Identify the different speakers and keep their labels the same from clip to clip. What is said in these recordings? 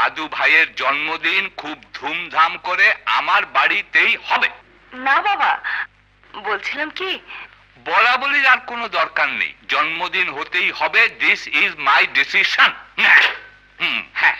Speaker 1: দাদু ভাইয়ের জন্মদিন খুব ধুমধাম করে আমার বাড়িতেই হবে।
Speaker 2: না বাবা, বলছিলাম কি,
Speaker 1: বলা বলির আর কোনো দরকার নেই, জন্মদিন হতেই হবে। This is my decision. হ্যাঁ,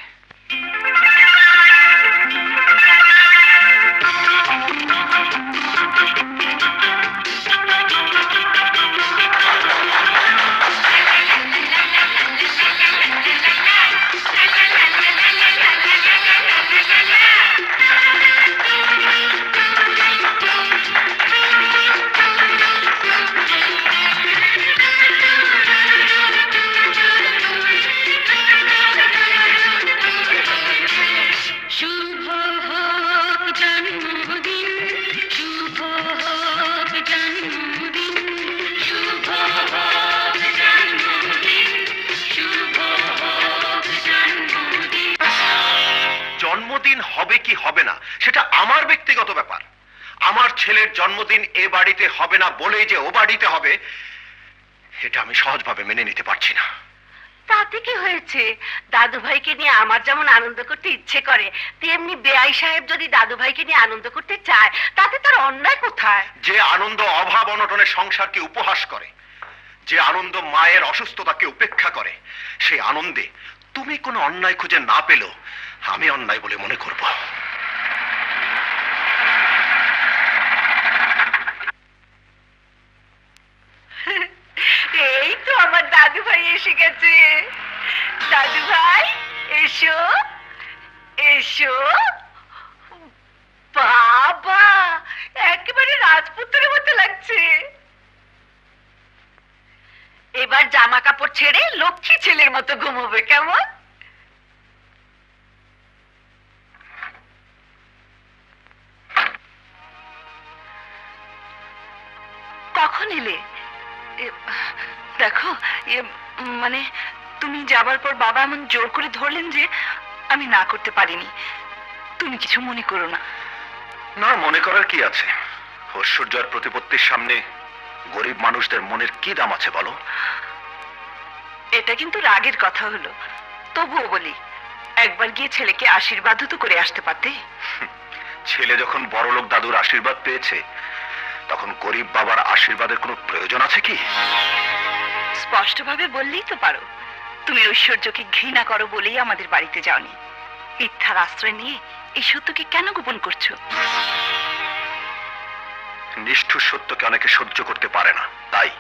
Speaker 3: জন্মদিন হবে কি হবে না সেটা আমার ব্যক্তিগত ব্যাপার। আমার ছেলের জন্মদিন এ বাড়িতে হবে না বলেই যে ও বাড়িতে হবে, এটা আমি সহজভাবে মেনে নিতে পারছি না।
Speaker 2: তাতে কি হয়েছে? দাদু ভাইকে নিয়ে আমার যেমন আনন্দ করতে ইচ্ছে করে, তেমনি বেআই সাহেব যদি দাদু ভাইকে নিয়ে আনন্দ করতে চায়, তাতে তার অন্যায় কোথায়?
Speaker 3: যে আনন্দ অভাব অনটনের সংসারকে উপহাস করে, যে আনন্দ মায়ের অসুস্থতাকে উপেক্ষা করে, সেই আনন্দে তুমি কোনো অন্যায় খুঁজে না পেলেও আমি অন্যায় বলে মনে করব।
Speaker 2: এই তো আমার দাদু ভাই এসে গেছে। দাদু ভাই এসো এসো। বাবা, একেবারে রাজপুত্রের মতো লাগছে। এবার জামা কাপড় ছেড়ে লক্ষ্মী ছেলের মতো ঘুমোবে, কেমন? কখন এলে? দেখো, মানে তুমি যাবার পর বাবা এমন জোর করে ধরলেন যে আমি না করতে পারিনি। তুমি কিছু মনে করো না।
Speaker 3: না, মনে করার কি আছে? ঐশ্বর্যের প্রতিপত্তির সামনে গরিব মানুষদের মনের কি দাম আছে বলো?
Speaker 2: এটা কিন্তু রাগের কথা হলো, তবুও বলি, একবার গিয়ে ছেলেকে আশীর্বাদও তো করে আসতে পারতে।
Speaker 3: ছেলে যখন বড়লোক দাদুর আশীর্বাদ পেয়েছে, তখন গরিব বাবার আশীর্বাদের কোনো প্রয়োজন আছে কি?
Speaker 2: স্পষ্টভাবে বললেই তো পারো, তুমি ঐশ্বর্যকে ঘৃণা করো বলেই আমাদের বাড়িতে যাওনি। মিথ্যার আশ্রয় নিয়ে এই সত্যকে কেন গোপন করছো?
Speaker 3: নিষ্ঠুর সত্যকে অনেকে সহ্য করতে পারে না, তাই।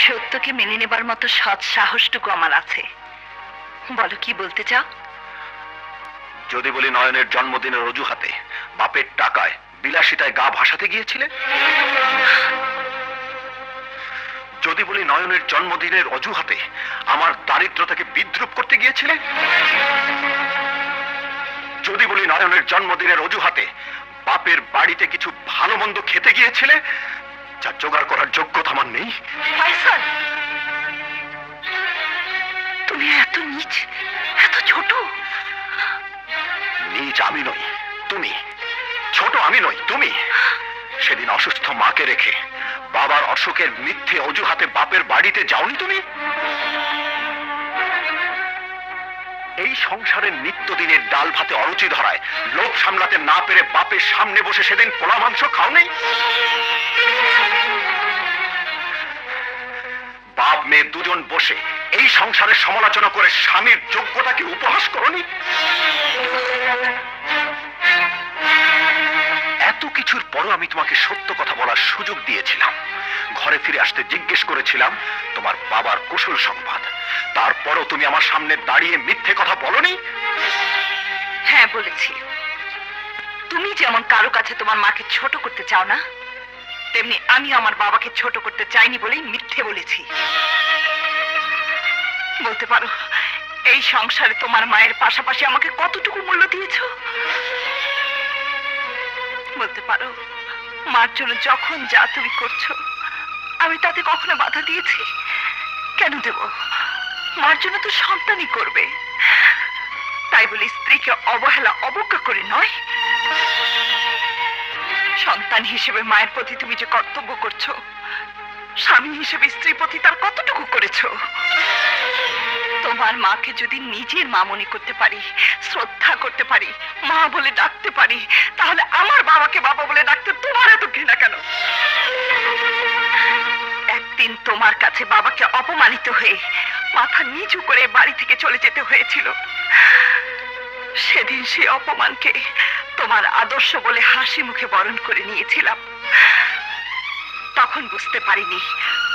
Speaker 2: সত্যকে মেনে নেবার মতো সৎ সাহসটুকু আমার আছে। বলো, কি বলতে চাও?
Speaker 3: যদি বলি নয়নের জন্মদিনের অজুহাতে বাপের টাকায় বিলাসিতায় গা ভাসাতে গিয়েছিলে, যদি বলি নয়নের জন্মদিনের অজুহাতে আমার দারিদ্রতাকে বিদ্রুপ করতে গিয়েছিলে, যদি বলি নয়নের জন্মদিনের অজুহাতে বাপের বাড়িতে কিছু ভালো মন্দ খেতে গিয়েছিলে, যা জোগাড় করার যোগ্যতা আমার নেই।
Speaker 2: ফায়সাল, তুমি এত নীচ, এত ছোট।
Speaker 3: নীচ আমি নই, তুমি। ছোট আমি নই, তুমি। সেদিন অসুস্থ মাকে রেখে বাবার অসুখের মিথ্যে অজুহাতে বাপের বাড়িতে যাওনি তুমি? এই সংসারের নিত্যদিনের ডাল ভাতে অরুচি ধরায় লোভ সামলাতে না পেরে বাপের সামনে বসে সেদিন পোলা মাংস খাও নেই? বাপ মেয়ে দুজন বসে এই সংসারের সমালোচনা করে স্বামীর যোগ্যতাকে উপহাস করনি? এত কিছুর পরও আমি তোমাকে সত্য কথা বলার সুযোগ দিয়েছিলাম। ঘরে ফিরে আসতে জিজ্ঞেস করেছিলাম তোমার বাবার কুশল সংবাদ। তারপরও তুমি আমার সামনে দাঁড়িয়ে মিথ্যে কথা বলনি?
Speaker 2: হ্যাঁ, বলেছি। তুমি যেমন কারো কাছে তোমার মাকে ছোট করতে চাও না, তেমনি আমি আমার বাবাকে ছোট করতে চাইনি বলেই মিথ্যে বলেছি। বলতে পারো, এই সংসারে তোমার মায়ের পাশাপাশি আমাকে কতটুকু মূল্য দিয়েছো? বলতে পারো, মার জন্য যখন যা তুমি করছো, আমি তাতে কখনো বাধা দিয়েছি? কেন দেব? মার জন্য তো সন্তানই করবে। তাই বলে স্ত্রীকে অবহেলা অবজ্ঞা করে নয়। সন্তান হিসেবে মায়ের প্রতি তুমি যে কর্তব্য করছো, স্বামী হিসেবে স্ত্রীর প্রতি তার কতটুকু করেছো? তোমার মাকে যদি নিজের মা মনে করতে পারি, শ্রদ্ধা করতে পারি, মা বলে ডাকতে পারি, তাহলে আমার বাবাকে বাবা বলে ডাকতে তোমার এত ঘৃণা কেন? একদিন তোমার কাছে বাবাকে অপমানিত হয়ে মাথা নিচু করে বাড়ি থেকে চলে যেতে হয়েছিল। সেদিন সেই অপমানকে তোমার আদর্শ বলে হাসি মুখে বরণ করে নিয়েছিলাম। তখন বুঝতে পারিনি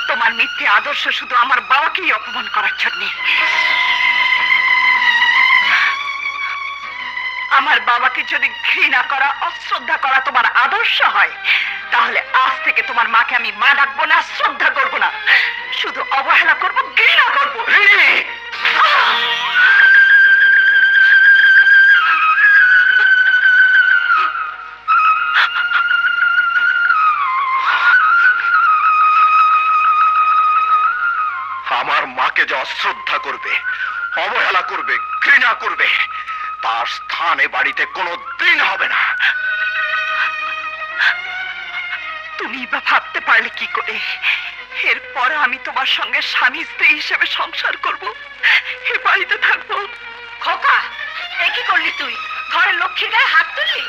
Speaker 2: তোমার মিথ্যে আদর্শ শুধু আমার বাবাকেই অপমান করার জন্য। আমার বাবাকে যদি ঘৃণা করা, অশ্রদ্ধা করা তোমার আদর্শ হয়, তাহলে আজ থেকে তোমার মাকে আমি মা ডাকবো না, শ্রদ্ধা করবো না, শুধু অবহেলা করবো, ঘৃণা করবো।
Speaker 3: আমার মাকে যে অশ্রদ্ধা করবে, অবহেলা করবে, ঘৃণা করবে, তার স্থানে বাড়িতে কোনো দিন হবে না।
Speaker 2: তুমি বা ভাবতে পারলে কি করে এরপর আমি তোমার সঙ্গে স্বামী স্ত্রী হিসেবে সংসার করব, এ বাড়িতে থাকবো? খোকা, এ কি করলি তুই? ঘরের লক্ষ্মীর গায়ে হাত তুললি?